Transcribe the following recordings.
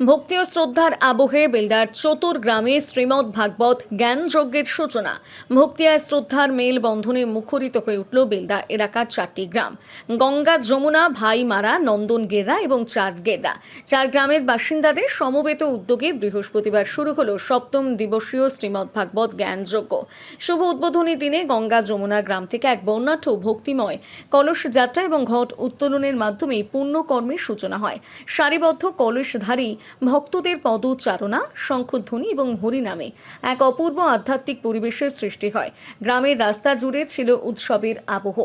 ভক্তি ও শ্রদ্ধার আবহে বেলদার চতুর গ্রামে শ্রীমদ্ ভাগবত জ্ঞান যজ্ঞের সূচনা। ভক্তি আর শ্রদ্ধার মেল বন্ধনে মুখরিত হয়ে উঠল বেলদা এলাকার 4টি গ্রাম গঙ্গা, যমুনা, ভাইমারা, নন্দন গেরা এবং চার গেরা। 4 গ্রামের বাসিন্দাদের সমবেত উদ্যোগে বৃহস্পতিবার শুরু হলো 7ম দিবসীয় শ্রীমদ্ ভাগবত জ্ঞান যজ্ঞ। শুভ উদ্বোধনী দিনে গঙ্গা, যমুনা গ্রাম থেকে এক বর্ণাঢ্য ভক্তিময় কলস যাত্রা এবং ঘট উত্তোলনের মাধ্যমে পুণ্যকর্মের সূচনা হয়। সারিবদ্ধ কলসধারী ভক্তদের পদচারণা, শঙ্খধ্বনি এবং হরিনামে এক অপূর্ব আধ্যাত্মিক পরিবেশের সৃষ্টি হয়। গ্রামের রাস্তা জুড়ে ছিল উৎসবের আবহ।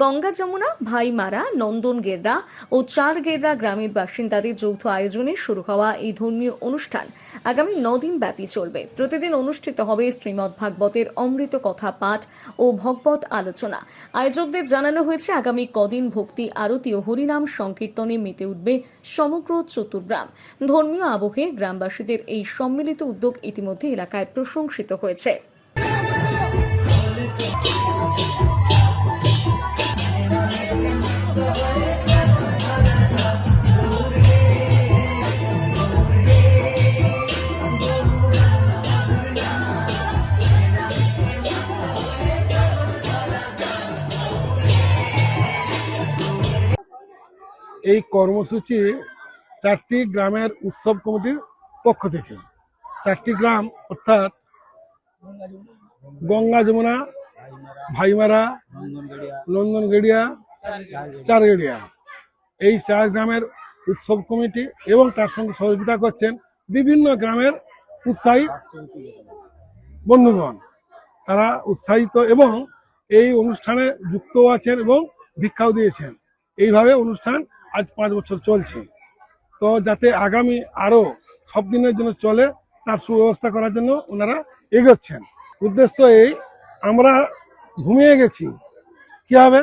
গঙ্গা, যমুনা, ভাইমারা, নন্দন গেররা ও চার গেররা গ্রামের বাসিন্দাদের যৌথ আয়োজনে শুরু হওয়া এই ধর্মীয় অনুষ্ঠান আগামী 9 দিন ব্যাপী চলবে। প্রতিদিন অনুষ্ঠিত হবে শ্রীমদ্ ভাগবতের অমৃত কথা পাঠ ও ভগবত আলোচনা। আয়োজকদের জানানো হয়েছে আগামী কদিন ভক্তি আরতি ও হরিনাম সংকীর্তনে মেতে উঠবে সমগ্র চতুর্গ্রাম। ধর্মীয় আবহে গ্রামবাসীদের এই সম্মিলিত উদ্যোগ ইতিমধ্যে এলাকায় প্রশংসিত হয়েছে। এই কর্মসূচি 4টি গ্রামের উৎসব কমিটির পক্ষ থেকে 4টি গ্রাম অর্থাৎ গঙ্গা, যমুনা, ভাইমারা, নন্দনগড়িয়া, চারগড়িয়া, এই 4 গ্রামের উৎসব কমিটি এবং তার সঙ্গে সহযোগিতা করছেন বিভিন্ন গ্রামের উৎসাহী বন্ধুগণ। তারা উৎসাহিত এবং এই অনুষ্ঠানে যুক্ত আছেন এবং ভিক্ষাও দিয়েছেন। এইভাবে অনুষ্ঠান আজ 5 বছর চলছে। তো যাতে আগামী আরও সব দিনের জন্য চলে তার সুব্যবস্থা করার জন্য ওনারা এগোচ্ছেন। উদ্দেশ্য এই, আমরা ঘুমিয়ে গেছি, কি হবে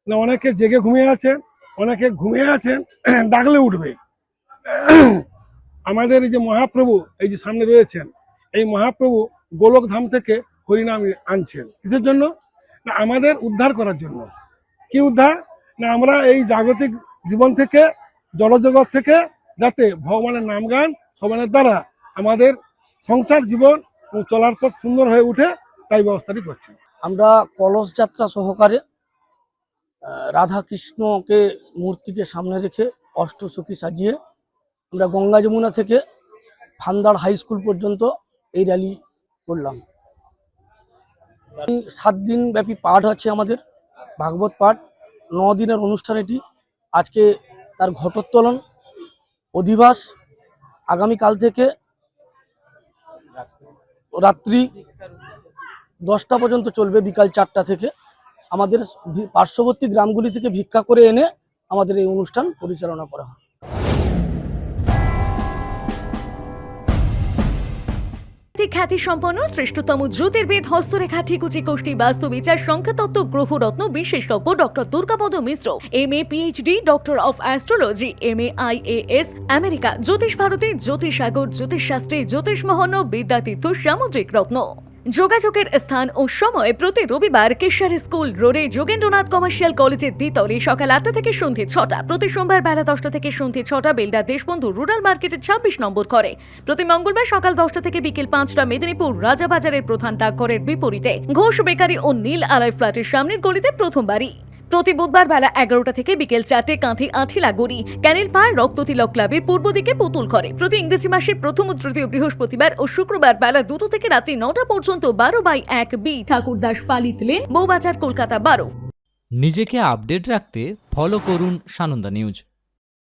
না, অনেকে জেগে ঘুমিয়ে আছেন, অনেকে ঘুমিয়ে আছেন, ডাকলে উঠবে। আমাদের এই যে মহাপ্রভু এই যে সামনে রয়েছেন, এই মহাপ্রভু গোলকধাম থেকে হরিনাম আনছেন কিসের জন্য না, আমাদের উদ্ধার করার জন্য। কি উদ্ধার না, আমরা এই জাগতিক জীবন থেকে, জলজগৎ থেকে যাতে ভগবানের নাম গান শ্রবণের দ্বারা আমাদের সংসার জীবন ও চলার পথ সুন্দর হয়ে উঠে, তাই ব্যবস্থাটি করছি। আমরা কলস যাত্রা সহকারে রাধা কৃষ্ণকে মূর্তিকে সামনে রেখে অষ্টসখী সাজিয়ে আমরা গঙ্গা যমুনা থেকে ফান্দার হাই স্কুল পর্যন্ত এই র্যালি করলাম। 7 দিন ব্যাপী পাঠ আছে আমাদের ভাগবত পাঠ। 9 দিনের অনুষ্ঠান এটি। আজকে তার ঘটোত্তোলন অধিবাস, আগামীকাল থেকে রাত্রি 10টা পর্যন্ত চলবে, বিকাল 4টা থেকে। আমাদের পার্শ্ববর্তী গ্রামগুলি থেকে ভিক্ষা করে এনে আমাদের এই অনুষ্ঠান পরিচালনা করা হয়। খ্যাতি সম্পন্ন শ্রেষ্ঠতম জ্যোতির্বিদ, হস্তরেখা, ঠিকুচি, কোষ্ঠী, বাস্তু বিচার, সংখ্যাতত্ত্ব, গ্রহরত্ন বিশেষজ্ঞ doctor Durgapada Mishra, MA PhD, doctor of astrology, MA IAS, America, জ্যোতিষ ভারতী, জ্যোতিষসাগর, জ্যোতিষশাস্ত্রী, জ্যোতিষমহন্য, বিদ্যাতীর্থ, সামুদ্রিক রত্ন। যোগাযোগের স্থান ও সময় প্রতি রবিবার কেশর স্কুল রোডে যোগেন্দ্রনাথ কমার্শিয়াল কলেজের দ্বিতলে সকাল 8টা থেকে সন্ধে 6টা, প্রতি সোমবার বেলা 10টা থেকে সন্ধে 6টা বেলদা দেশবন্ধু রুরাল মার্কেটের 26 নম্বর ঘরে, প্রতি মঙ্গলবার সকাল 10টা থেকে বিকেল 5টা মেদিনীপুর রাজাবাজারের প্রধান ডাকঘরের বিপরীতে ঘোষ বেকারি ও নীল আলয় ফ্ল্যাটের সামনের গলিতে প্রথম বাড়ি, প্রতি বুধবার বেলা 11টা থেকে বিকেল 4টে কাঁথি আঠিলা গড়ি ক্যানেল পাড় রক্ততিলক ক্লাবের পূর্ব দিকে পুতুল ঘরে, প্রতি ইংরেজি মাসের প্রথম ও তৃতীয় বৃহস্পতিবার ও শুক্রবার বেলা 2টা থেকে রাত্রি 9টা পর্যন্ত 12/1 ঠাকুরদাস পালিত লেন, বউবাজার, কলকাতা 12। নিজেকে আপডেট রাখতে ফলো করুন সানন্দা নিউজ।